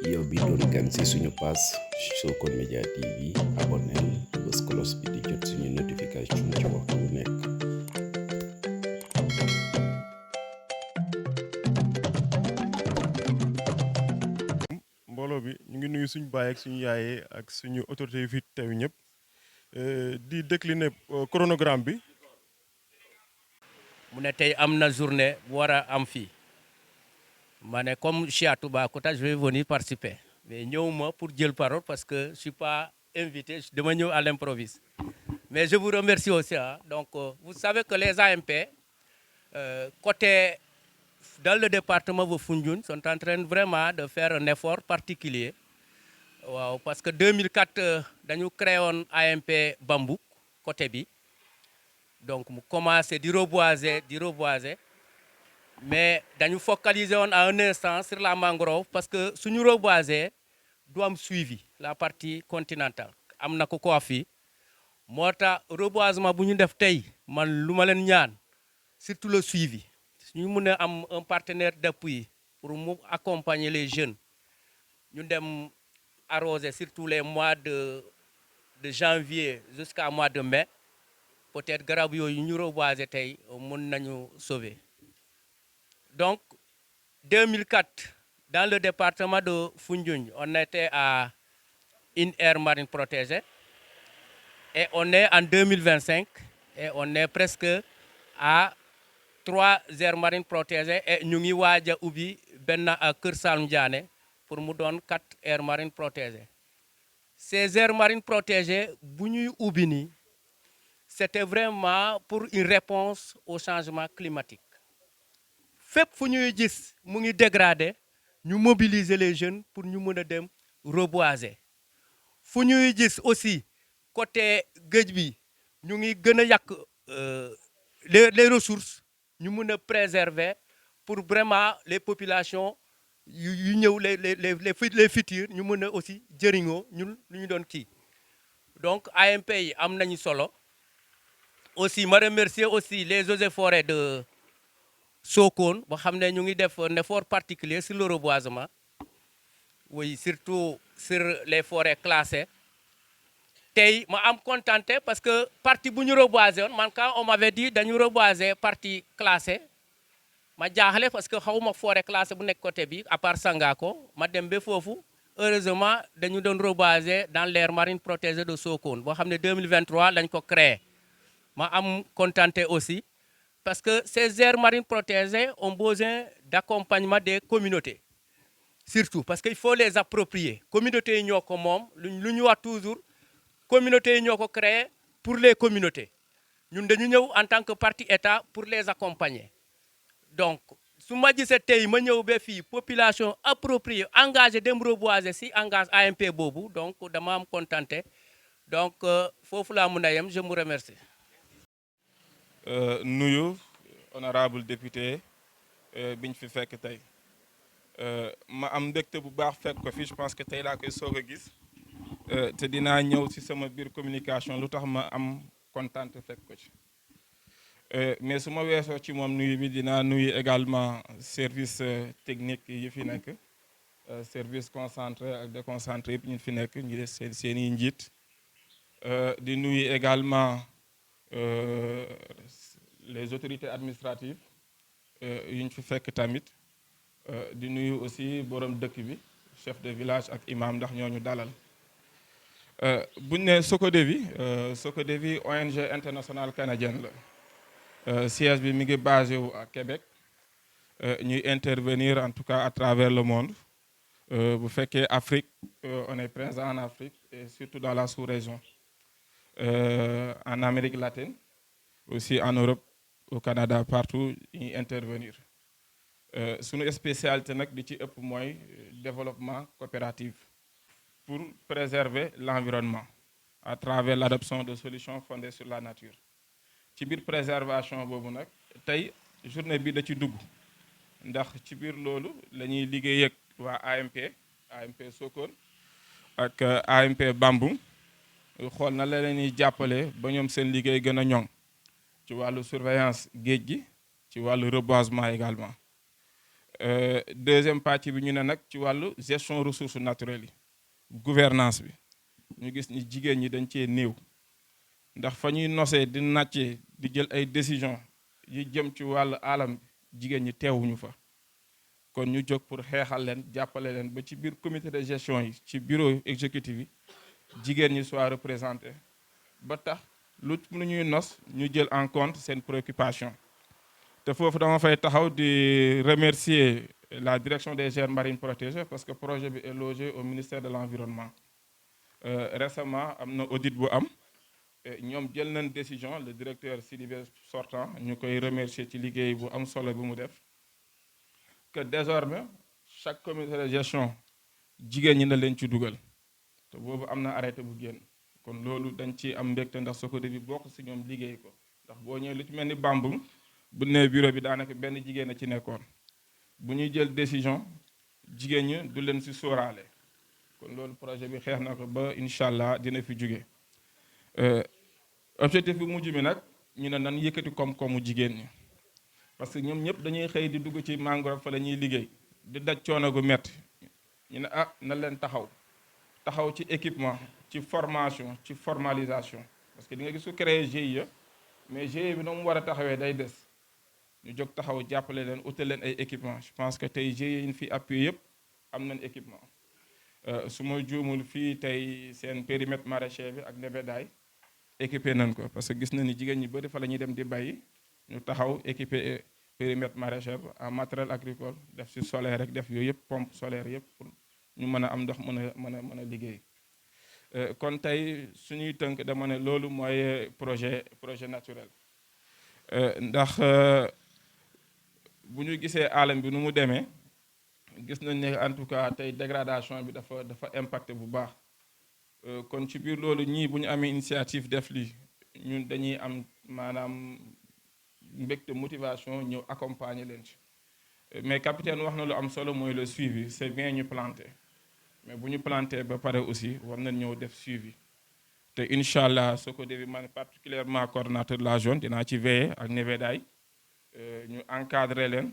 yow bi doon gan ci suñu pass Sokone Media TV abonnel bës cloche bi di jot suñu notification ci waxtu bu nekk. mbooloo bi ñu ngi nuyu suñu baay ak suñu yaayee ak suñu autorités yi fi teew ñëpp di décliner chronogramme bi. mu ne tey am na journée bu war a am fii ma ne comme je suis à Toubacouta je vais venir participer mais ñëwuma pour jël parole parce que je suis pas invité dama ñëw à l'improviste mais je vous remercie aussi donc vous savez que les AMP côté dans le département de Foundiougne sont en train vraiment de faire un effort particulier waaw parce que 2004 dañu créé woon AMP Bambouk côté bi donc mu commencé di reboiser mais dañu focaliser woon à un instant sur la mangrove parce que suñu reboiser du am suivi la partie continentale am na ko fii moo tax reboisement bu ñu def tey man lu ma leen ñaan surtout le suivi suñu mën a am un partenaire d'appui pour mu accompagner les jeunes ñu dem arroser surtout les mois de janvier jusqu'à mois de mai peut-être garab yooyu ñu reboiser tey mën nañu sauver donc 2004 dans le département de Foundiougne on était à une aire marine protégée et on est en 2025 et on est presque à 3 aires marines protégées et ñu ngi waaj a ubbi benn Kër Saalum Diané pour mu doon 4 aires marines protégées ces aires marines protégées bu ñuy ubbi nii c'était vraiment pour une réponse au changement climatique fépp fu ñuy gis mu ngi dégradé ñu mobiliser les jeunes pour ñu mën a dem reboiser fu ñuy gis aussi côté géej bi ñu ngi gën a yàq les ressources ñu mën a préserver pour vraiment les populations yu ñëw les futurs ñu mën a aussi jëriñoo ñun lu ñu doon kii donc AMP yi am nañu solo aussi ma remercier aussi les eaux et forêts de Sokone ba xam ne ñu ngi def un effort particulier sur le reboisement oui surtout sur les forêts classées tey ma am contenté parce que partie bu ñu reboiser woon man quand on m'avait dit dañu reboiser partie classée ma jaaxle parce que xawuma forêt classée bu nekk côté bi à part Sangako ma dem ba foofu heureusement dañu doon reboiser dans l'aire marine protégée de Sokone boo xam ne 2023 lañ ko créé ma am contenté aussi parce que ces aires marines protégées ont besoin d'accompagnement des communautés surtout parce que il faut les approprier communautés yi ñoo ko moom lu ñu wax toujours communautés yi ñoo ko créé pour les communautés ñun dañu ñëw en tant que partie état pour les accompagner donc su ma gisee tey ma ñëw ba fii population appropriée engagée dem reboiser si engage AMP boobu donc dama am contenté donc foofu laa mën a yem je vous remercie. nuyu honorable député biñ fi fekk tey ma am mbégte bu baax fekk ko fi je pense que tey laa koy soog a gis te dinaa ñëw ci sama biir communication lu tax ma am kontaan fekk ko ci mais su ma weesoo ci moom nuyu bi dinaa nuyu également service technique yi fi nekk service concentré ak déconcentré yëpp ñu fi nekk ñu des seen i njiit di nuyu également les autorités administratives yu ñu fi fekk tamit di nuyu aussi borom dëkk bi chef de village ak imam ndax ñooñu dalal buñ ne Socodevi ONG internationale canadienne la siège bi mi ngi basé wu à Québec ñuy intervenir en tout cas à travers le monde bu fekkee Afrique on est présent en Afrique et surtout dans la sous-région en Amérique latine aussi en Europe au Canada partout ñuy intervenir sunu spécialité nag di ci ëpp mooy développement coopératif pour préserver l'environnement à travers l'adoption de solutions fondées sur la nature ci biir préservation boobu nag tey journée bi da ci dugg ndax ci biir loolu la ñuy liggéey ak waa AMP Sokone ak AMP Bambouk xool na la leen ñuy jàppale ba ñoom seen liggéey gën a ñoŋ ci wàllu surveillance géej gi ci wàllu reboisement également deuxième partie bi ñu ne nag ci wàllu gestion ressources naturelles yi gouvernance bi ñu gis ni jigéen ñi dañ cee néew ndax fa ñuy nosee di nàccee di jël ay décision yi jëm ci wàllu alam bi jigéen ñi teewuñu fa kon ñu jóg pour xeexal leen jàppale leen ba ci biir comité de gestion yi ci bureau exécutif yi jigéen ñi soit représenté ba tax lu ñuy nos ñu jël en compte seen préoccupation te foofu dama fay taxaw di remercier la direction des aires marines protégées parce que projet bi est logé au ministère de l'environnement récemment am na audit bu am ñoom jël nañ décision le directeur Sidibé sortant ñu koy remercier ci liggéey bu am solo bi mu def que désormais chaque comité de gestion jigéen ñi na leen ci dugal te boobu am na arrêté bu génn kon loolu dañ ci am mbégte ndax Socodé bi bokk si ñoom liggéey ko ndax boo ñëwee lu ci mel ni Bambung bu nee bureau bi daanaka benn jigéen a ci nekkoon bu ñuy jël décision jigéen ñi du leen si sóoraale kon loolu projet bi xeex na ko ba incha allah dina fi jóge objectif bi mujj bi nag ñu ne nan yëkkati koom-koomu jigéen ñi parce que ñoom ñëpp dañuy xëy di dugg ci mangrove fa la ñuy liggéey di daj coono gu metti ñu ne na leen taxaw ci équipement ci formation ci formalisation parce que di nga gis su créer GIE mais GIE bi na mu war a taxawee day des ñu jóg taxaw jàppale leen utal leen ay équipement je pense que tey GIE yi ñu fi appuyé yëpp am nañ équipement su ma juumul fii tey seen périmètre maraîcher bi ak nebedaay équipé nañ ko parce que gis na ni jigéen ñi bëri fa la ñuy dem di bàyyi ñu taxaw équipé périmètre maraîcher en matériel agricole def si solaire rek def yooyu yëpp pompe solaire yëpp pour ñu mën a am ndox mën a liggéey kon tey suñuy tënk dama ne loolu mooy projet naturel ndax bu ñu gisee alam bi nu mu demee gis nañ ne en tout cas tey dégradation bi dafa impacté bu baax kon ci biir loolu ñii bu ñu amee initiative def lii ñun dañuy am maanaam mbégte motivation ñëw accompagner leen ci mais capitaine wax na lu am solo mooy le suivi c'est bien ñu planter mais bu ñu planter ba pare aussi war nañ ñëw def suivi te incha allah Socodé bi man particulièrement coordonnateur de la zone dinaa ci veiller ak nebedaay ñu encadrer leen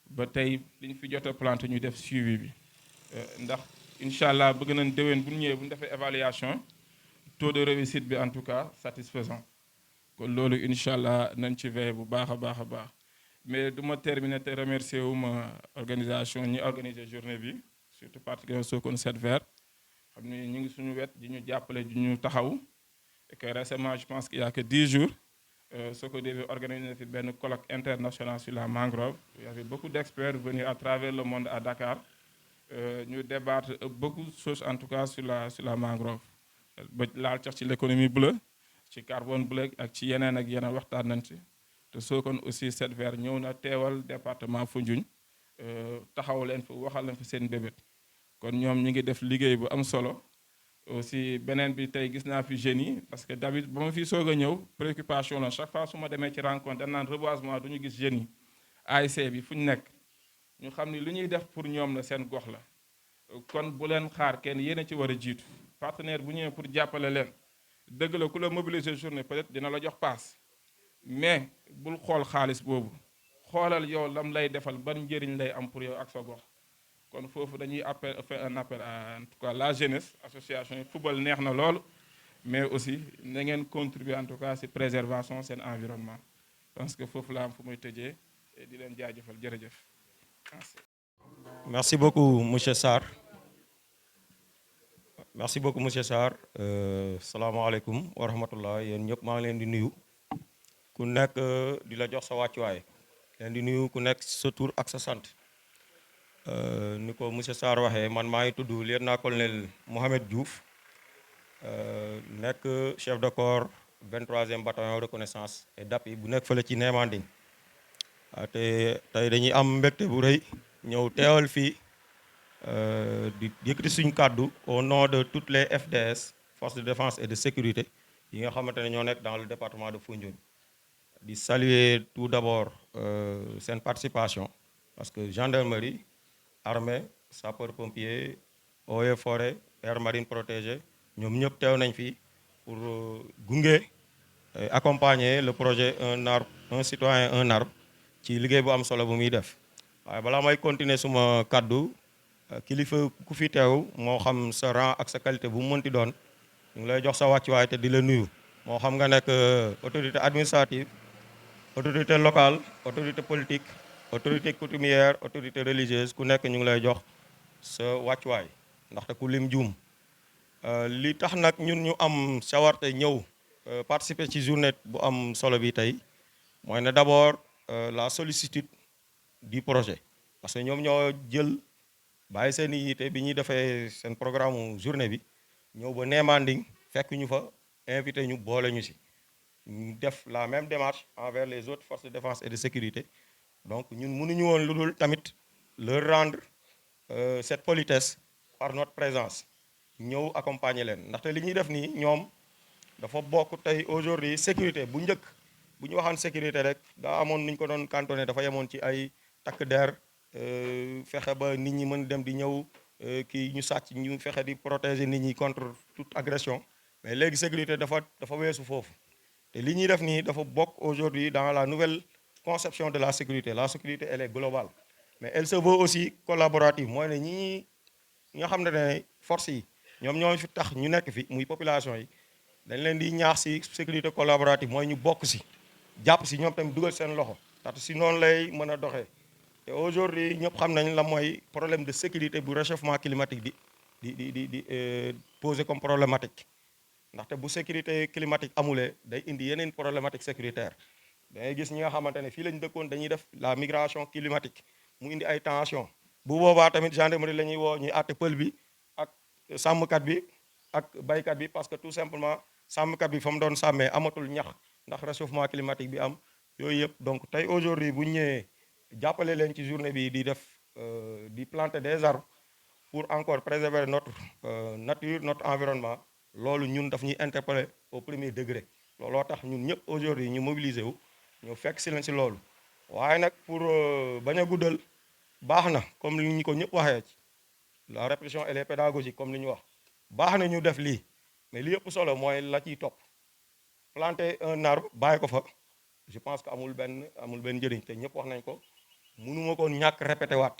ba tey li ñu fi jot a planter ñu def suivi bi ndax incha allah bëgg nañ déwén bu ñu ñëwee bu ñu defee évaluation taux de réussite bi en tout cas satisfaisant kon loolu incha allah nañ ci veiller bu baax a baax a baax mais du ma terminer te remercier wu ma organisation ñi organiser journée bi surtout particulièrement Sokone 7 Vert xam ni ñu ngi suñu wet di ñu jàppale di ñu taxaw et que récemment je pense qu'il y a que 10 jours Socodé bi organisé na fi benn colloque international sur la mangrove il y avait beaucoup d'experts venus à travers le monde à Dakar ñu débattre beaucoup de choses en tout cas sur la mangrove ba laal sax ci l'économie bleue ci carbone bleu ak ci yeneen ak yeneen waxtaan nañ ci te Sokone aussi 7 Vert ñëw na teewal département Foundiougne taxaw leen fa waxal leen fa seen bébét kon ñoom ñi ngi def liggéey bu am solo aussi beneen bi tey gis naa fi jeunes yi parce que d'habitude ba ma fi soog a ñëw préoccupation la chaque fois su ma demee ci rencontre dañ naan reboisement du ñu gis jeunes yi ASC bi fu ñu nekk ñu xam ni lu ñuy def pour ñoom la seen gox la kon bu leen xaar kenn yéen a ci war a jiitu partenaire bu ñëwee pour jàppale leen dëgg la ku la mobiliser journée peut-être dina la jox paas mais bul xool xaalis boobu xoolal yow lam lay defal ban njëriñ lay am pour yow ak sa gox kon foofu dañuy faire un appel à en tout cas la jeunesse association yi football neex na lool mais aussi na ngeen contribuer en tout cas ci préservation seen environnement parce que foofu la am fu muy tëjee di leen jaajëfal jërëjëf. Merci beaucoup monsieur Sarr merci beaucoup monsieur Sarr salaamaaleykum wa rahmatullah yéen ñëpp maa ngi leen di nuyu ku nekk di la jox sa wàccuwaay leen di nuyu ku nekk sa tur ak sa sant ni ko monsieur Sarr waxee man maa ngi tudd lieutenant-colonel Mohamed Diouf nekk chef de corps 23e bataillon reconnaissance et d'appui bu nekk fële ci Némanding te tey dañuy am mbégte bu rëy ñëw teewal fii di yëkkati suñu kàddu au nom de toutes les FDS forces de défense et de sécurité yi nga xamante ne ñoo nekk dans le département de Foundiougne di saluer tout d'abord seen participation parce que gendarmerie armée sapeur-pompier eaux et forêt air marine protégée ñoom ñëpp teew nañ fi pour gunge accompagner le projet un arbre un citoyen un arbre ci liggéey bu am solo bu muy def waaye balaa may continuer suma kaddu kilifa ku fi teew moo xam sa rang ak sa qualité bu mu mënti doon ñu ngi lay jox sa wàccuwaay te di la nuyu moo xam nga nekk autorité administrative autorité locale autorité politique autorité coutumière autorité religieuse ku nekk ñu ngi lay jox sa wàccuwaay ndaxte ku lim juum li tax nag ñun ñu am sawarte ñëw participer ci journée bu am solo bi tey mooy ne d'abord la sollicitude du projet parce que ñoom ñoo jël bàyyi seen i yite bi ñuy defee seen programme journée bi ñëw ba Némanding fekk ñu fa invité ñu boole ñu si ñu def la même démarche envers les autres forces de défense et de sécurité donc ñun mënuñu woon lu dul tamit leur rendre cette politesse par notre présence ñëw accompagner leen ndaxte li ñuy def nii ñoom dafa bokk tey aujourd'hui sécurité bu njëkk bu ñu waxaan sécurité rek daa amoon nu ñu ko doon cantonné dafa yemoon ci ay takk der fexe ba nit ñi mën dem di ñëw kii ñu sàcc ñu fexe di protéger nit ñi contre toute agression mais léegi sécurité dafa weesu foofu te li ñuy def nii dafa bokk aujourd'hui dans la nouvelle conception de la sécurité elle est globale mais elle se veut aussi collaborative mooy ne ñi nga xam ne force yi ñoom ñoo fi tax ñu nekk fi muy population yi dañ leen di ñaax si sécurité collaborative mooy ñu bokk si jàpp si ñoom tamit dugal seen loxo ndaxte si noonu lay mën a doxee te aujourd'hui ñëpp xam nañ la mooy problème de sécurité bu réchauffement climatique di poser comme problématique ndaxte bu sécurité climatique amulee day indi yeneen problématique sécuritaire dangay gis ñi nga xamante ne fii lañ dëkkoon dañuy def la migration climatique mu indi ay tension bu boobaa tamit gendarmerie la ñuy woo ñuy àtte pël bi ak sàmmkat bi ak baykat bi parce que tout simplement sàmmkat bi fa mu doon sàmmee amatul ñax ndax réchauffement climatique bi am yooyu yëpp donc tey aujourd'hui bu ñëwee jàppale leen ci journée bi di def di planter des arbres pour encore préserver notre nature notre environnement loolu ñun daf ñuy interpeller au premier degré looloo tax ñun ñëpp aujourd'hui ñu mobiliser wu ñu fekk si leen si loolu waaye nag pour bañ a guddal baax na comme li ñu ko ñëpp waxee la répétition elle est pédagogique comme li ñu wax baax na ñu def lii mais li yëpp solo mooy la ciy topp planter un arbre bàyyi ko fa je pense que amul benn njëriñ te ñëpp wax nañ ko mënuma ko ñàkk répété waat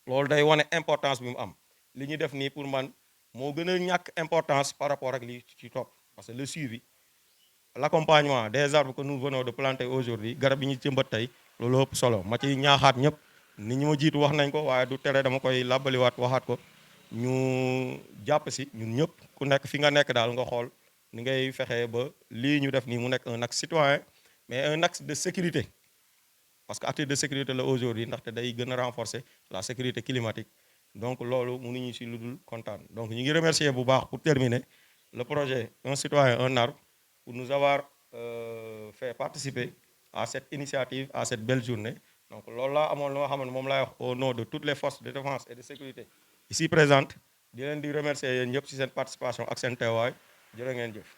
loolu day wane importance bi mu am li ñuy def nii pour man moo gën a ñàkk importance par rapport ak li ci topp parce que le suivi l'accompagnement des arbres que nous venons de planter aujourd'hui garab yi ñu jëmbat tey loolu ëpp solo ma ci ñaaxaat ñëpp nit ñi ma jiitu wax nañ ko waaye du tere dama koy làbbaliwaat waxaat ko ñu jàpp si ñun ñëpp ku nekk fi nga nekk daal nga xool ni ngay fexee ba lii ñu def nii mu nekk un axe citoyen mais un axe de sécurité parce que acte de sécurité la aujourd'hui ndaxte day gën a renforcer la sécurité climatique donc loolu mënuñu si lu dul kontaan donc ñu ngi remercier bu baax pour terminer le projet un citoyen un arbre pour nous avoir fait participer à cette initiative à cette belle journée donc loolu laa amoon lu nga xam ne moom laay wax au nom de toutes les forces de défense et de sécurité ici présentes di leen di remercier yéen ñëpp si seen participation ak seen teewaay jërë ngeen jëf.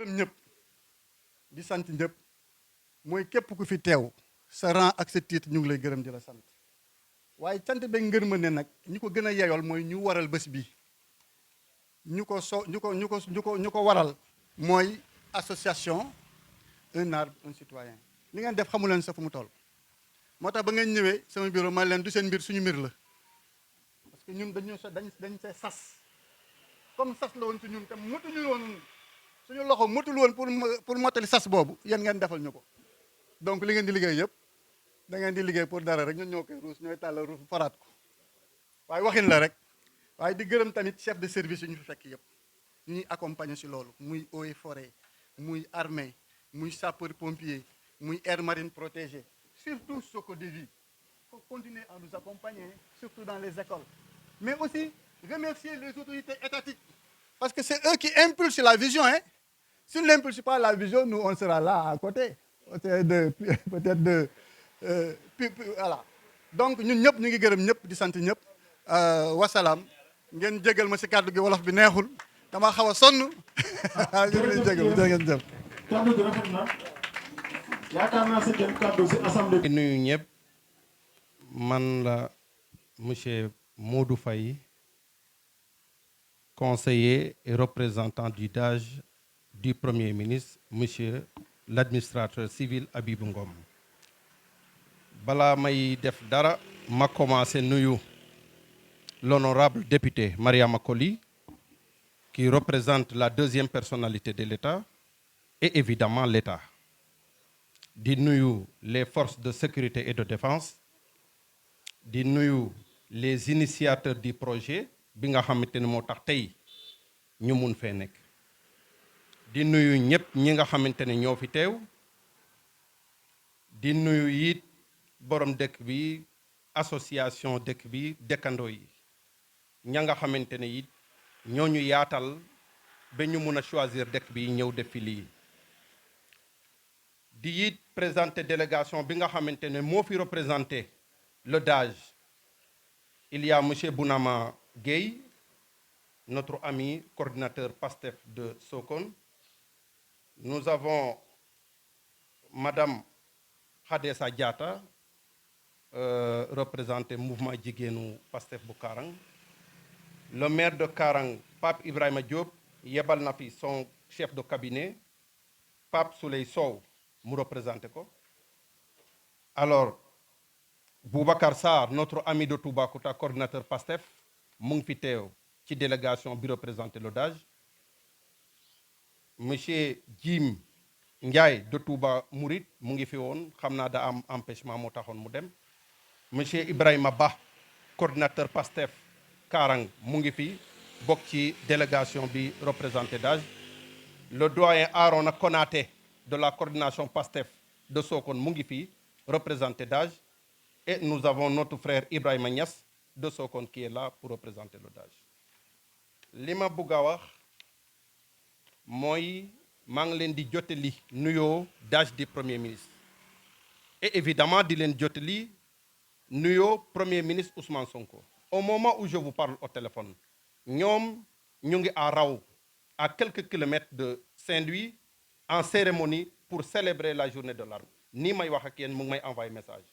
ñëpp di sant ñëpp mooy képp ku fi teew sa rang ak sa titre ñu ngi lay gërëm di la sant waaye sant beeg ngërëm ne nag ñi ko gën a yeyool mooy ñu waral bés bi ñu ko waral mooy association un arbre un citoyen li ngeen def xamu leen sa fu mu toll moo tax ba ngeen ñëwee sama bureau man leen du seen mbir suñu mbir la parce que ñun dañ see sas comme sas la woon ci ñun te motuñu woon suñu loxo motul woon pour mottali sas boobu yéen ngeen defal ñu ko donc li ngeen di liggéey yëpp da ngeen di liggéey pour dara rek ñun ñoo koy ruus ñooy tàllal ruus faraat ko waaye waxin la rek waaye di gërëm tamit chef de service yi ñu fi fekk yëpp ñu ñuy accompagner si loolu muy eaux et forêt muy armée muy sapeur pompier muy aire marine protégée surtout Socodévi faut continuer à nous accompagner surtout dans les écoles mais aussi remercier les autorités étatiques parce que c'est eux qui impulsent la vision hein. S'ils n'impulsent pas la vision nous on sera là à côté voilà donc ñun ñëpp ñu ngi gërëm ñëpp di sant ñëpp wasalaam ngeen jégal ma si kàddu gi wolof bi neexul dama xaw a sonn ñu ngi jégal ngeen jëf kàddu gi rafet na yaakaar naa si dem kàddu si assemblée. nuyu ñëpp man la monsieur Modou Faye conseiller et représentant du DAGE du Premier ministre monsieur l'administrateur civil Habib Ngom bala may def dara ma commencé nuyu l'honorable député Mariama Koli, qui représente la deuxième personnalité de l'État et évidemment l'État. Di nuyu les forces de sécurité et de défense, di nuyu les initiateurs du projet bi nga xamante ne moo tax tey ñu mun fee nekk. Di nuyu ñëpp ñi nga xamante ne ñoo fi teew, di nuyu it borom dëkk bi, association dëkk bi, dëkkandoo yi ña nga xamante ne it ñoo ñu yaatal ba ñu mun a choisir dëkk bi ñëw def fi lii. Di it présenter délégation bi nga xamante ne moo fi représenté le DAGE. Il y a monsieur Bounama Gueye, notre ami coordinateur PASTEF de Sokone. Nous avons madame Khadessa Diatta, représenté mouvement jigéenu PASTEF bu Karang. Le maire de Karang, Pape Ibrahima Diop, yebal na fi son chef de cabinet, Pape Souley Sow, mu représenté ko. Alors, Boubacar Sarr, notre ami de Toubacouta, coordinateur PASTEF, mu ngi fi teew ci délégation bi représenté le DAGE. Monsieur Jim Ndiaye de Touba Mouride mu ngi fi woon, xam naa da am empêchement moo taxoon mu dem. Monsieur Ibrahima Ba, coordinateur PASTEF Karang mu ngi fi bokk ci délégation bi représenté DAGE. Le doyen Arona Konaté de la coordination PASTEF de Sokone mu ngi fi représenté DAGE. Et nous avons notre frère Ibrahima Niass de Sokone qui est là pour représenter le DAGE. Li ma bëgg a wax mooy maa ngi leen di jotali nuyoo DAGE du Premier ministre. Et évidemment di leen jotali nuyoo Premier ministre Ousmane Sonko. Au moment où je vous parle au téléphone, ñoom ñu ngi à Raw, à quelques kilomètres de Saint-Louis, en cérémonie pour célébrer la journée de l'arme. Nii may wax ak yéen mu ngi may envoyer message.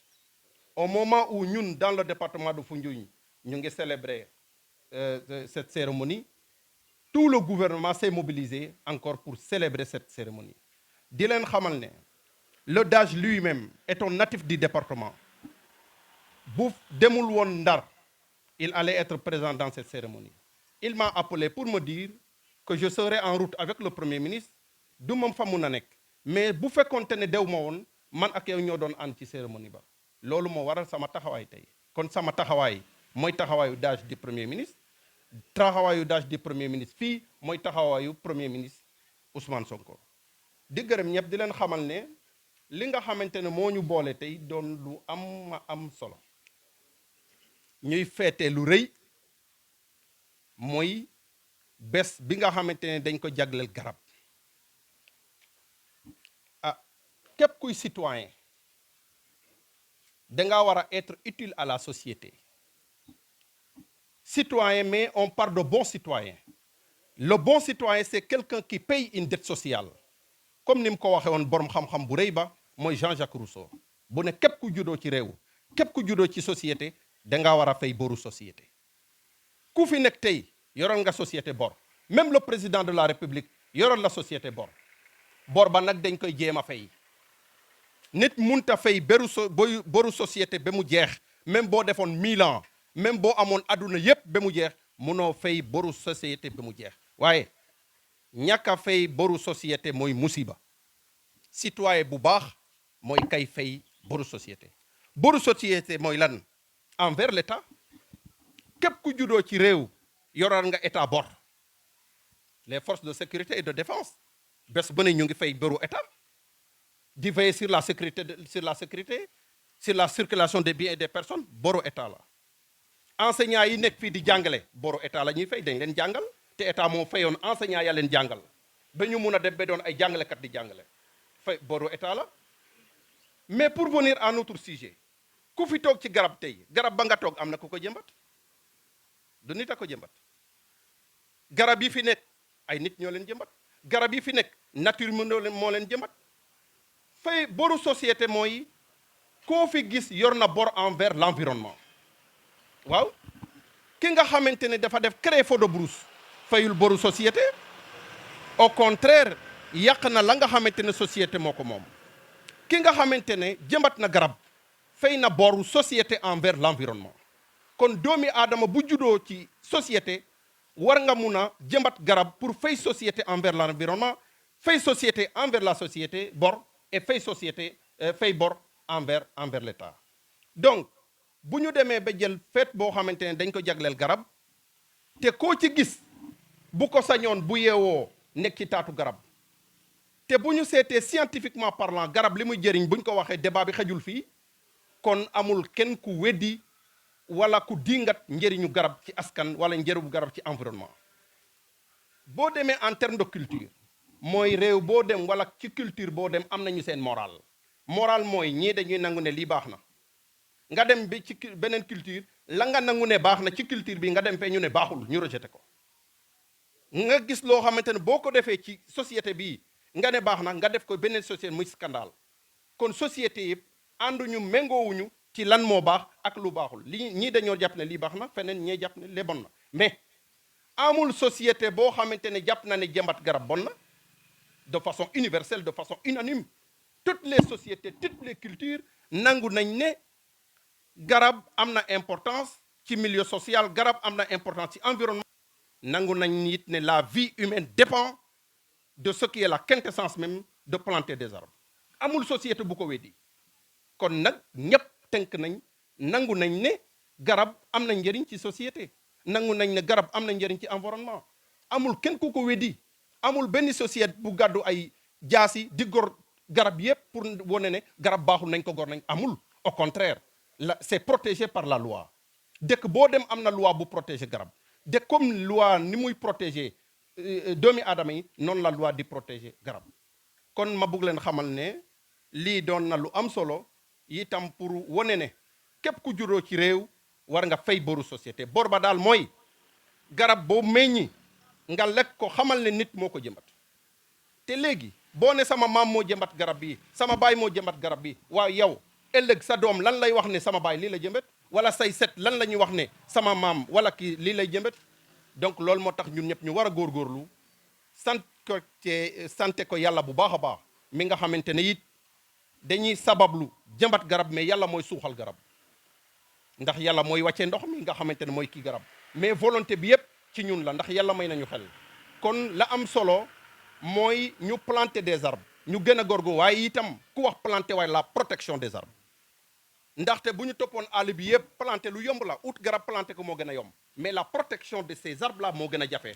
Au moment où ñun dans le département de Foundiougne ñu ngi célébrer cette cérémonie, tout le gouvernement s'est mobilisé encore pour célébrer cette cérémonie. Di leen xamal ne le DAGE lui-même est un natif du département. Bu demul woon Ndar, il allait être présent dans cette cérémonie. Il m'a appelé pour me dire que je serai en route avec le Premier ministre. Du moom fa mun a nekk, mais bu fekkoonte ne dew ma woon man ak yow ñoo doon ànd ci cérémonie ba. Loolu moo waral sama taxawaay tey. Kon sama taxawaay mooy taxawaayu DAGE du Premier ministre. Taxawaayu DAGE du Premier ministre fii mooy taxawaayu Premier ministre Ousmane Sonko. Di gërëm ñëpp di leen xamal ne li nga xamante ne moo ñu boole tey doon lu am solo. Ñuy feete lu rëy mooy bés bi nga xamante ne dañ ko jagleel garab. Ah, képp kuy citoyen danga war a être utile à la société. Citoyen, mais on parle de bon citoyen. Le bon citoyen, c'est quelqu'un qui paye une dette sociale. Comme ni mu ko waxee woon borom xam-xam bu rëy ba mooy Jean-Jacques Rousseau. Bu ne képp ku juddoo ci réew, képp ku juddoo ci société danga war a fay boru société. Ku fi nekk tey yoroon nga société bor. Même le président de la République yoroon la société bor. Bor ba nag dañ koy jéem a fay. Nit munta fay boru société ba mu jeex, même boo defoon 1000 ans, même boo amoon adduna yépp ba mu jeex munoo fay boru société ba mu jeex. Waaye ñàkk a fay boru société mooy musiba. Citoyen bu baax mooy kay fay boru société. Boru société mooy lan? Envers l'État. Képp ku juddoo ci réew yoral nga État bor. Les forces de sécurité et de défense bés bu ne ñu ngi fay boru État. Di veiller sur la sécurité, sur la circulation des biens et des personnes, boru État la. Enseignants yi nekk fii di jàngale boru État la ñuy fay, dañ leen jàngal te État moo fayoon enseignants ya leen jàngal ba ñu mun a dem ba doon ay jàngalekat di jàngale fay boru État la. Mais pour venir à notre sujet, ku fi toog ci garab tey garab ba nga toog am na ku ko jëmbat du nit a ko jëmbat. Garab yi fi nekk ay nit ñoo leen jëmbat. Garab yi fi nekk nature moo leen jëmbat. Fay boru société mooy koo fi gis yor na bor envers l'environnement. Waaw ki nga xamante ne dafa def créer feu de brousse fayul boru société. Au contraire yàq na la nga xamante ne société moo ko moom. Ki nga xamante ne jëmbat na garab fay na boru société envers l'environnement kon doomi aadama bu juddoo ci société war nga mun a jëmbat garab pour fay société envers l'environnement fay société envers la société bor et fay société fay bor envers l'État donc bu ñu demee ba jël fête boo xamante ne dañ ko jagleel garab te koo ci gis bu ko sañoon bu yeewoo nekk ci taatu garab te bu ñu seetee scientifiquement parlant garab li muy jëriñ bu ñu ko waxee débat bi xejul fii kon amul kenn ku weddi wala ku dingat njëriñu garab ci askan wala njëriñu garab ci environnement boo demee en terme de culture mooy réew boo dem wala ci culture boo dem am nañu seen moral mooy ñii dañuy nangu ne lii baax na nga dem bi ci beneen culture la nga nangu ne baax na ci culture bi nga dem fee ñu ne baaxul ñu rejeté ko nga gis loo xamante ne boo ko defee ci société bii nga ne baax na nga def ko beneen société muy scandale kon société yëpp ànduñu méngoowuñu ci lan moo baax ak lu baaxul lii ñii dañoo jàpp ne lii baax na feneen ñee jàpp ne lee bon na mais amul société boo xamante ne jàpp na ne jëmbat garab bon na de façon universelle de façon unanime toutes les sociétés toutes les cultures nangu nañ ne garab am na importance ci milieu social garab am na importance ci environnement nangu nañ it ne la vie humaine dépend de ce qui est la quintessence même de planter des arbres amul société bu ko weddi kon nag ñëpp tënk nañ nangu nañ ne garab am na njëriñ ci société nangu nañ ne garab am na njëriñ ci environnement amul kenn ku ko weddi amul benn société bu gàddu ay jaasi di gor garab yépp pour wone ne garab baaxul nañ ko gor nañ amul au contraire c'est protégé par la loi dëkk boo dem am na loi bu protéger garab de comme loi ni muy protéger doomi aadama yi noonu la loi di protéger garab kon ma bëgg leen xamal ne lii doon na lu am solo itam pour wone ne képp ku juddoo ci réew war nga fay boru société bor ba daal mooy garab boo meññi nga lekk ko xamal ne nit moo ko jëmbat te léegi boo ne sama maam moo jëmbat garab bi sama baay moo jëmbat garab bi waaw yow ëllëg sa doom lan lay wax ne sama baay lii la jëmbat wala say set lan la ñuy wax ne sama maam wala kii lii lay jëmbat donc loolu moo tax ñun ñëpp ñu war a góorgóorlu sante ko yàlla bu baax a baax mi nga xamante ne it dañuy sabablu jëmbat garab mais yàlla mooy suuxal garab ndax yàlla mooy wàccee ndox mi nga xamante ne mooy kii garab mais volonté bi yëpp ci ñun la ndax yàlla may nañu xel kon la am solo mooy ñu planter des arbres ñu gën a góorgóorlu waaye itam ku wax planter waaye la protection des arbres ndaxte bu ñu toppoon àll bi yëpp planter lu yomb la ut garab planter ko moo gën a yomb mais la protection de ces arbres là moo gën a jafe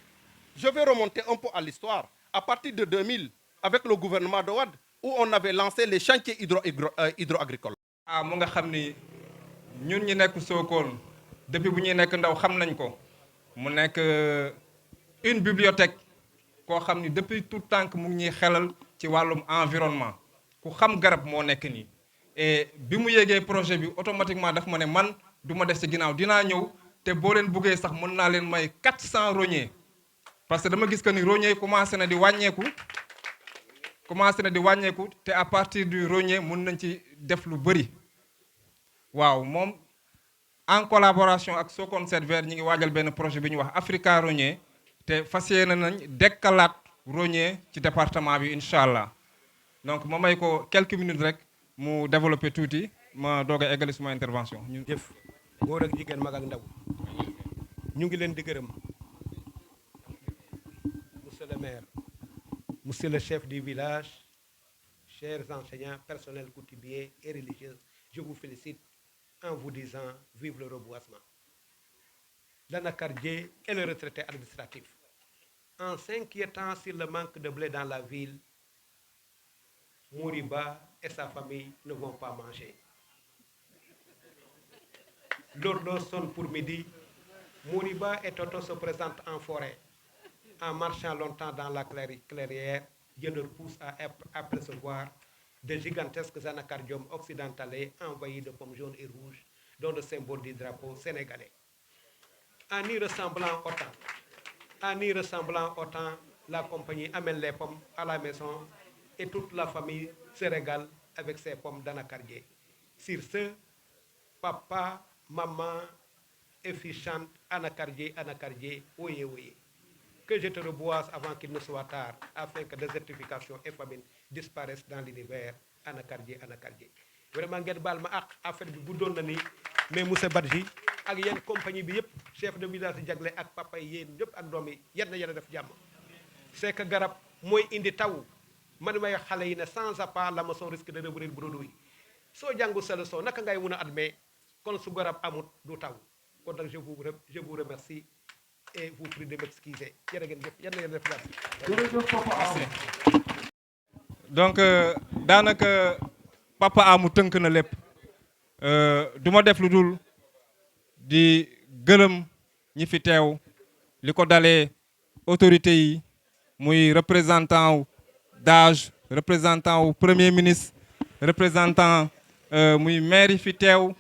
je vais remonter un peu à l'histoire à partir de 2000 avec le gouvernement de Wade où on avait lancé les chantiers hydro-agricoles. mu nga xam ni ñun ñi nekk Sokone depuis bu ñuy nekk ndaw xam nañ ko mu nekk une bibliothèque koo xam ni depuis tout temps mu ngi ñuy xelal ci wàllum environnement ku xam garab moo nekk nii et bi mu yéegee projet bi automatiquement daf ma ne man du ma des ci ginnaaw dinaa ñëw te boo leen buggee sax mën naa leen may 400 rogniers parce que dama gis que ni rogniers commencé na di wàññeeku te à partir du rognier mën nañ ci def lu bëri waaw moom en collaboration ak Sokone Set Vert ñi ngi waajal benn projet bi ñuy wax Africa Rognier te fas yéene nañ dekkalaat rognier ci département bi incha allah donc ma may ko quelques minutes rek mu développé tuuti ma doog a eggali suma intervention. ñun jëf góor ak jigéen mag ak ndaw ñu ngi leen di gërëm monsieur le maire monsieur le chef du village chers enseignants personnels coutumiers et religieux je vous félicite en vous disant vive le reboisement. L'anacardier est le retraité administratif. En s'inquiétant sur le manque de blé dans la ville, Mouriba et sa famille ne vont pas manger. L'horloge sonne pour midi. Mouriba et Toto se présentent en forêt. En marchant longtemps dans la clairière, Dieu leur pousse à apercevoir de gigantesques anacardiums occidentalais envahis de pommes jaunes et rouges, dont le symbole du drapeau sénégalais. En y ressemblant autant, la compagnie amène les pommes à la maison et toute la famille se régale avec ses pommes d'anacardier. Sur ce, papa, maman et fils chantent anacardier, anacardier, oyez, oyez. Que je te reboise avant qu'il ne soit tard, afin que désertification et famine disparaissent dans l'univers, anacardier, anacardier. vraiment ngeen baal ma àq affaire bi guddoon na nii mais monsieur Badji ak yéen compagnie bi yëpp chef de village yi jagle ak papa yi yéen ñëpp ak doom yi yéen na yéen a def jàmm c'est que garab mooy indi taw man may xale yi ne sans appât la maçon risque de revenir bredouille soo jàngu sa leçon naka ngay mun a admet kon su garab amut du taw kon nag je vous remercie et vous prie de m'excuser jërë ngeen jëf yéen na yéen a def jàmm. donc daanaka papa amu tënk na lépp du ma def lu dul di gërëm ñi fi teew li ko dalee autorités yi muy représentant wu DAGE représentant wu premier ministre représentant muy maire yi fi teew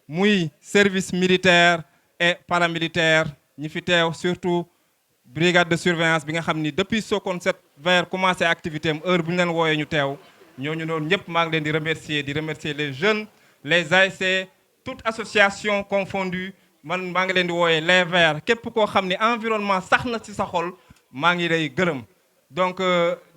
muy service militaire et paramilitaire ñi fi teew surtout brigade de surveillance bi nga xam ni depuis Sokone 7 vers commencé activité am heure bu ñu leen wooyee ñu teew ñooñu noonu ñëpp maa ngi leen di remercier les jeunes les ASC toute association confondue man maa ngi leen di wooyee les Verts képp koo xam ni environnement sax na ci sa xol maa ngi lay gërëm donc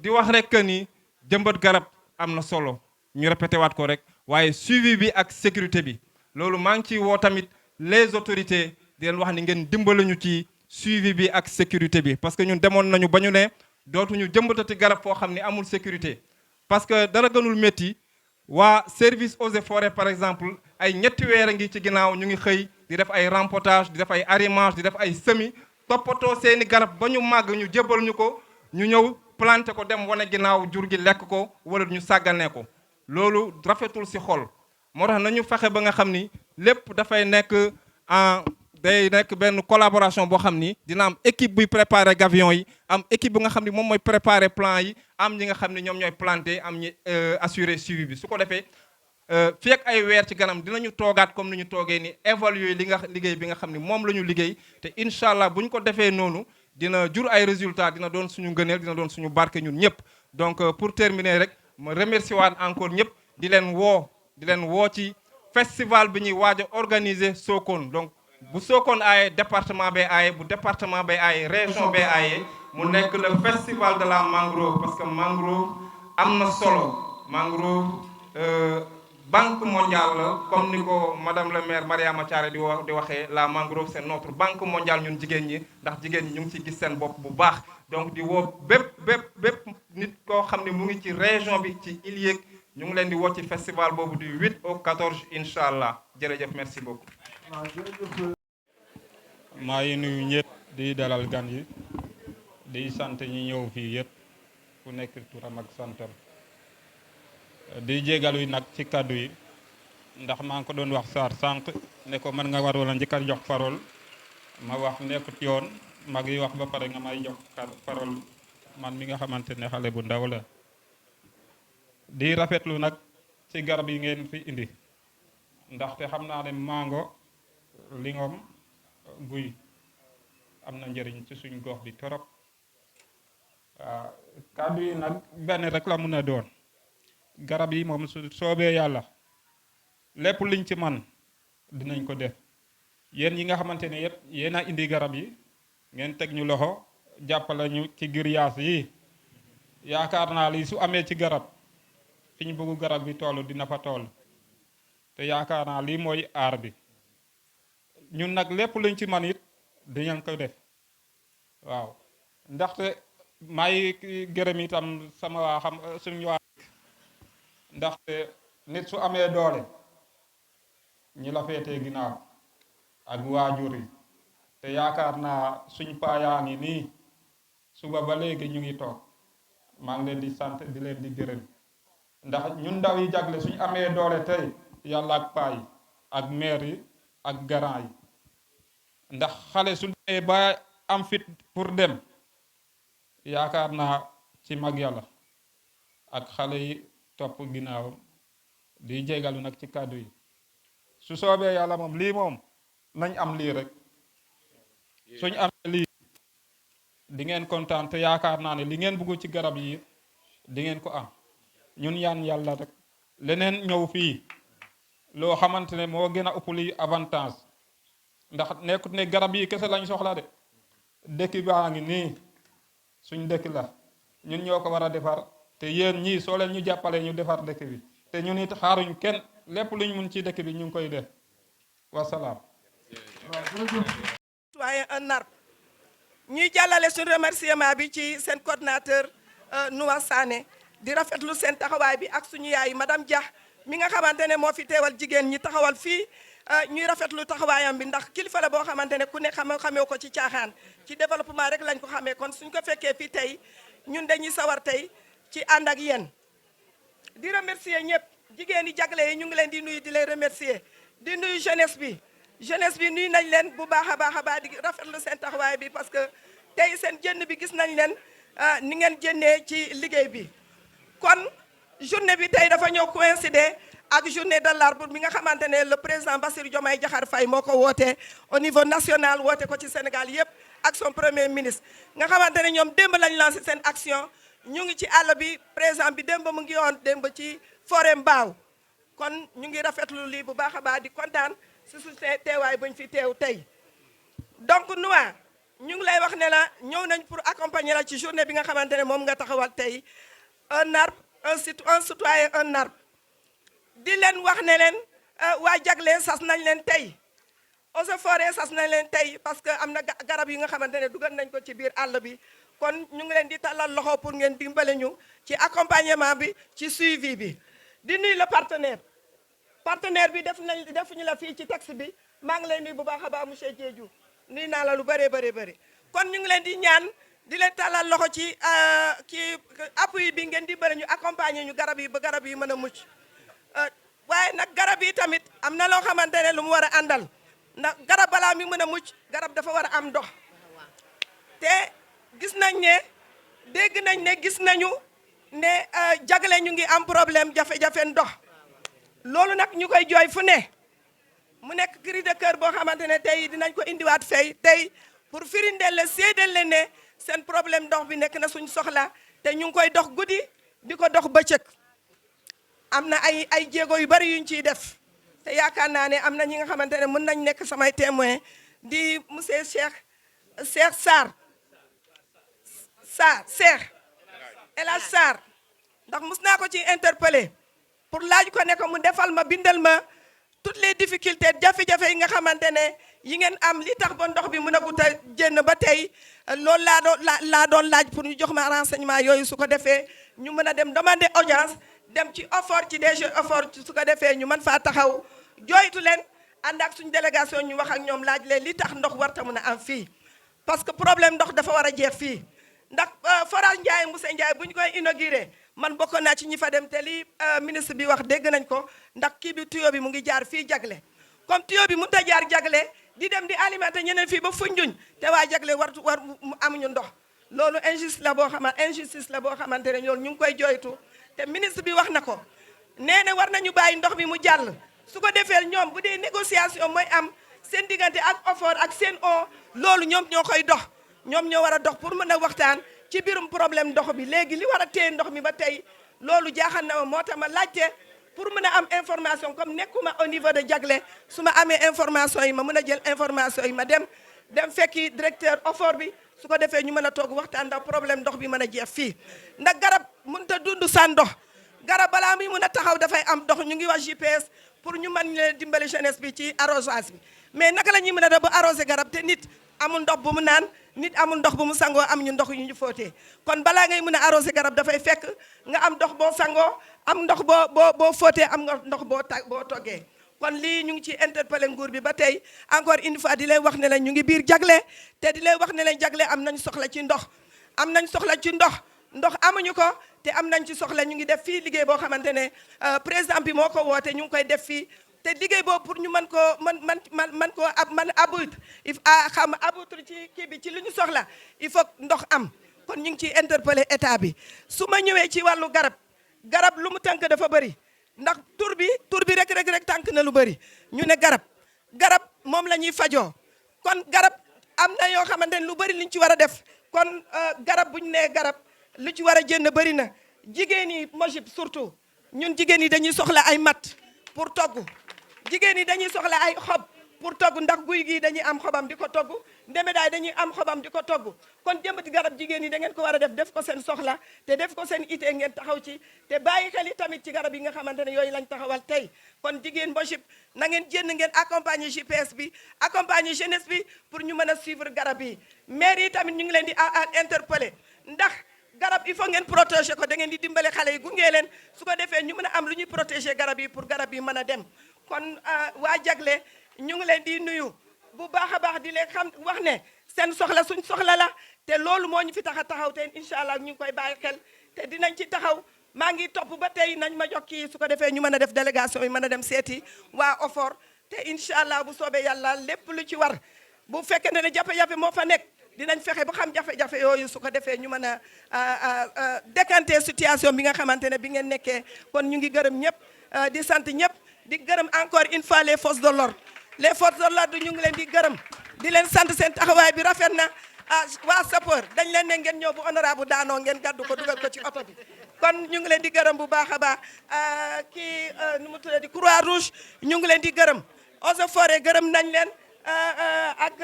di wax rek que ni jëmbat garab am na solo ñu répété waat ko rek waaye suivi bi ak sécurité bi loolu maa ngi ciy woo tamit les autorités di leen wax ni ngeen dimbali ñu ci suivi bi ak sécurité bi parce que ñun demoon nañu ba ñu ne dootuñu jëmbatati garab foo xam ni amul sécurité parce que dara gënul métti waa service eaux et forêts par exemple ay ñetti weer a ngi ci ginnaaw ñu ngi xëy di def ay rempotage di def ay arrimage di def ay semis toppatoo seeni garab ba ñu màgg ñu jébal ñu ko ñu ñëw planté ko dem wane ginnaaw jur gi lekk ko wala ñu sàgganee ko loolu rafetul ci xol moo tax nañu fexe ba nga xam ni lépp dafay nekk day nekk benn collaboration boo xam ni dina am équipe buy préparer gavion yi am équipe bu nga xam ni moom mooy préparer plan yi am ñi nga xam ni ñoom ñooy planter am ñi assurer suivi bi su ko defee fii ak ay weer ci ganam dinañu toogaat comme ni ñu toogee ni évaluer liggéey bi nga xam ni moom la ñu liggéey te incha allah bu ñu ko defee noonu dina jur ay résultats dina doon suñu ngëneel dina doon suñu barke ñun ñëpp donc pour terminer rek ma remercier waat encore ñëpp di leen woo ci festival bi ñuy waaj a organiser Sokone donc bu Sokone aaye département bay aaye bu département bay aaye région bay aaye mu nekk le festival de la mangrove parce que mangrove am na solo mangrove banque mondiale la comme ni ko madame le maire Mariama Thiaré di waxee la mangrove c'est notre banque mondiale ñun jigéen ñi ndax jigéen ñi ñu ngi ci gis seen bopp bu baax donc di woo bépp nit koo xam ne mu ngi ci région bi ci Iliek ñu ngi leen di woo ci festival boobu du 8 au 14 incha allah jërëjëf merci beaucoup. maa ngi nuyu ñëpp di dalal gan yi di sant ñi ñëw fii yëpp ku nekk turam ak santam di jégalu nag ci kàddu yi ndax maa ngi ko doon wax Sarr sànq ne ko mën nga war wala njëkk a jox parole ma wax nekkut yoon mag yi wax ba pare nga may jox parole man mi nga xamante ne xale bu ndaw la di rafetlu nag ci garab yi ngeen fi indi ndaxte xam naa ne mango lingom guy am na njëriñ ci suñ gox bi torop waaw kàddu yi nag benn rek la mun a doon garab yi moom su soobee yàlla lépp liñ ci man dinañ ko def yéen ñi nga xamante ne yëpp yéen a indi garab yi ngeen teg ñu loxo jàppale ñu ci grillage yi yaakaar naa li su amee ci garab fi ñu bëggu garab bi toll dina fa toll te yaakaar naa lii mooy aar bi ñun nag lépp luñ ci man it dinañ ko def waaw ndaxte may gërëm itam sama waa xam suñu waa ndaxte nit su amee doole ñi la féetee ginnaaw ak waajur yi te yaakaar naa suñ paayaa ngi nii suba ba léegi ñu ngi toog maa ngi leen di sant di leen di gërëm ndax ñun ndaw yi jagle suñ amee doole tey yàlla ak paa yi ak maire yi ak garant yi ndax xale su demee ba am fit pour dem yaakaar naa ci mag yàlla ak xale yi topp ginnaawam di jégalu nag ci kàddu yi su soobee yàlla moom lii moom nañ am lii rek suñ amee lii di ngeen kontaan te yaakaar naa ne li ngeen bëgg ci garab yi di ngeen ko am ñun yaan yàlla rek leneen ñëw fii loo xamante ne moo gën a ëpp li avantage ndax nekkut ne garab yi kese lañ soxla de dëkk baa ngi nii suñ dëkk la ñun ñoo ko war a defar te yéen ñii soo leen ñu jàppalee ñu defar dëkk bi te ñun it xaaruñ kenn lépp luñ mun ci dëkk bi ñu ngi koy def wasalaam. citoyen un arbre ñuy jàllale suñu remerciement bi ci seen coordinateur Noua Sané di rafetlu seen taxawaay bi ak suñu yaay madame Dia mi nga xamante ne moo fi teewal jigéen ñi taxawal fii ñuy rafetlu taxawaayam bi ndax kilifa la boo xamante ne ku ne xamee ko ci caaxaan ci développement rek lañ ko xamee kon suñ ko fekkee fii tey ñun dañuy sawar tey ci ànd ak yéen di remercier ñëpp jigéen yi jagle yi ñu ngi leen di nuyu di leen remercier di nuyu jeunesse bi nuyu nañ leen bu baax a baax di rafetlu seen taxawaay bi parce que tey seen jënn bi gis nañ leen ni ngeen jënnee ci liggéey bi kon journée bi tey dafa ñëw coïncider ak journée de l'arbre bi nga xamante ne le président Bassirou Diomaye Diakhar Faye moo ko wootee au niveau national woote ko ci Sénégal yëpp ak son premier ministre nga xamante ne ñoom démb lañ lancé seen action ñu ngi ci àll bi président bi démb mu ngi woon démb ci forêt Mbao kon ñu ngi rafetlu lii bu baax a baax di kontaan si su teewaay bañ fi teew tey donc Noua ñu ngi lay wax ne la ñëw nañ pour accompagner la ci journée bi nga xamante ne moom nga taxawal tey un arbre un citoyen un arbre di leen wax ne leen waa jagle sas nañ leen tey eaux et forêts sas nañ leen tey parce que am na garab yi nga xamante ne dugal nañ ko ci biir àll bi kon ñu ngi leen di tàllal loxo pour ngeen dimbale ñu ci accompagnement bi ci suivi bi di nuyu le partenaire bi defuñu la fii ci texte bi maa ngi lay nuyu bu baax a baax monsieur Diédhiou nuyu naa la lu bëree bëri kon ñu ngi leen di ñaan di leen tàllal loxo ci appui bi ngeen dimbale ñu accompagner ñu garab yi ba garab yi mën a mucc waaye nag garab yi tamit am na loo xamante ne lu mu war a àndal ndax garab balaa mi mën a mucc garab dafa war a am ndox te gis nañ ne dégg nañ ne gis nañu ne jagle ñu ngi am problème jafe-jafe ndox loolu nag ñu koy jooy fu ne mu nekk cri de cœur boo xamante ne tey dinañ ko indiwaat fay tey pour firindeel la séedeel leen ne seen problème ndox bi nekk na suñ soxla te ñu ngi koy dox guddi di ko dox bëccëg am na ay jéego yu bari yuñ ciy def te yaakaar naa ne am na ñi nga xamante ne mën nañ nekk samay témoin di monsieur Cheikh Sarr El Hadj Sarr ndax mus naa ko ci interpellé pour laaj ko ne ko mu defal ma bindal ma toutes les difficultés jafe-jafe yi nga xamante ne yi ngeen am li tax ba ndox bi mën a gut a jénn ba tey loolu laa doon laaj pour ñu jox ma renseignement yooyu su ko defee ñu mën a dem demander audience dem ci OFOR ci DG OFOR su ko defee ñu mën faa taxaw jooytu leen ànd ak suñu délégation ñu wax ak ñoom laaj leen li tax ndox warta mën a am fii parce que problème ndox dafa war a jeex fii ndax forage Ndiaye Moussa Ndiaye bu ñu koy inauguré man bokkoon naa ci ñi fa dem te li ministre bi wax dégg nañ ko ndax kii bi tuyau bi mu ngi jaar fii jagle comme tuyau bi mënut a jaar jagle di dem di alimenter ñeneen fii ba Foundiougne te waa jagle war amuñu ndox loolu injustice la boo xamante ne loolu ñu ngi koy jooytu te ministre bi wax na ko nee na war nañu bàyyi ndox bi mu jàll su ko defee ñoom bu dee négociation mooy am seen diggante ak OFOR ak Sen'Eau loolu ñoom ñoo koy dox ñoom ñoo war a dox pour mën a waxtaan ci biirum problème ndox bi léegi li war a téye ndox mi ba tey loolu jaaxal na ma moo tax ma laajte pour mën a am information comme nekkuma au niveau de jagle su ma amee information yi ma mën a jël information yi ma dem fekki directeur OFOR bi su ko defee ñu mën a toog waxtaan ndax problème ndox bi mën a jeex fii ndax garab mënut a dund sans ndox garab balaa muy mën a taxaw dafay am ndox ñu ngi wax GPS pour ñu mën leen dimbali jeunesse bi ci arrosage bi mais naka la ñuy mën a def ba arrosé garab te nit amul ndox bu mu naan nit amul ndox bu mu sangoo am ñu ndox yu ñu fóotee kon balaa ngay mën a arrosé garab dafay fekk nga am ndox boo sangoo am ndox boo fóotee am nga ndox boo toggee kon lii ñu ngi ci interpellé nguur bi ba tey encore une fois di leen wax ne leen ñu ngi biir jagle te di leen wax ne leen jagle am nañ soxla ci ndox ndox amuñu ko te am nañ ci soxla ñu ngi def fii liggéey boo xamante ne président bi moo ko woote ñu ngi koy def fii te liggéey boobu pour ñu mën koo mën aboutir ci kii bi ci li ñu soxla il faut ndox am kon ñu ngi ciy interpeller état bi su ma ñëwee ci wàllu garab lu mu tànk dafa bëri ndax tur bi rek tànk na lu bëri ñu ne garab moom la ñuy fajoo kon garab am na yoo xamante ne lu bëri liñ ci war a def kon garab bu ñu nee garab lu ci war a jënd bëri na jigéen yi mojib surtout ñun jigéen yi dañuy soxla ay mat pour togg jigéen yi dañuy soxla ay xob pour togg ndax guy gi dañuy am xobam di ko togg ndemedaay dañuy am xobam di ko togg kon jëmbati garab jigéen yi da ngeen ko war a def ko seen soxla te def ko seen ité ngeen taxaw ci te bàyyi xel yi tamit ci garab yi nga xamante ne yooyu lañ taxawal tey kon jigéen Mbojib na ngeen jënd ngeen accompagner JPS bi accompagner jeunesse bi pour ñu mën a suivre garab yi maire yi tamit ñu ngi leen di interpeller ndax garab il faut ngeen protéger ko da ngeen di dimbale xale yi gunge leen su ko defee ñu mën a am lu ñuy protéger garab yi pour garab yi mën a dem kon waa Jagle ñu ngi leen di nuyu bu baax a baax di leen xam wax ne seen soxla suñ soxla la te loolu moo ñu fi tax a taxaw te incha allah ñu ngi koy bàyyi xel te dinañ ci taxaw maa ngi topp ba tey nañ ma jox kii su ko defee ñu mën a def délégation yi mën a dem seeti waa OFOR te incha allah bu soobee yàlla lépp lu ci war bu fekkee ne jafe-jafe moo fa nekk dinañ fexe ba xam jafe-jafe yooyu su ko defee ñu mën a décanter situation bi nga xamante ne bi ngeen nekkee kon ñu ngi gërëm ñëpp di sant ñëpp di gërëm encore une fois les forces de l'ordre ñu ngi leen di gërëm di leen sant seen taxawaay bi rafet na waa sapeur dañ leen ne ngeen ñëw bu honorable daanoo ngeen gàddu ko dugal ko ci oto bi kon ñu ngi leen di gërëm bu baax a baax kii nu mu tuddee di Croix Rouge ñu ngi leen di gërëm Eaux et Forêts gërëm nañ leen ak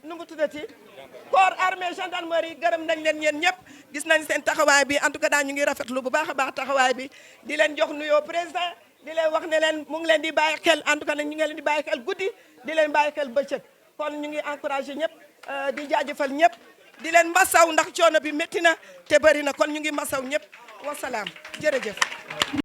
nu mu tuddati corps armée gendarmerie gërëm nañ leen yéen ñëpp gis nañ seen taxawaay bi en tout cas daal ñu ngi rafetlu bu baax a baax taxawaay bi di leen jox nuyoo président di leen wax ne leen mu ngi leen di bàyyi xel en tout cas nag ñu ngi leen di bàyyi xel guddi di leen bàyyi xel bëccëg kon ñu ngi encouragé ñëpp di jaajëfal ñëpp di leen masaw ndax coono bi métti na te bëri na kon ñu ngi masaw ñëpp wasalaam jërëjëf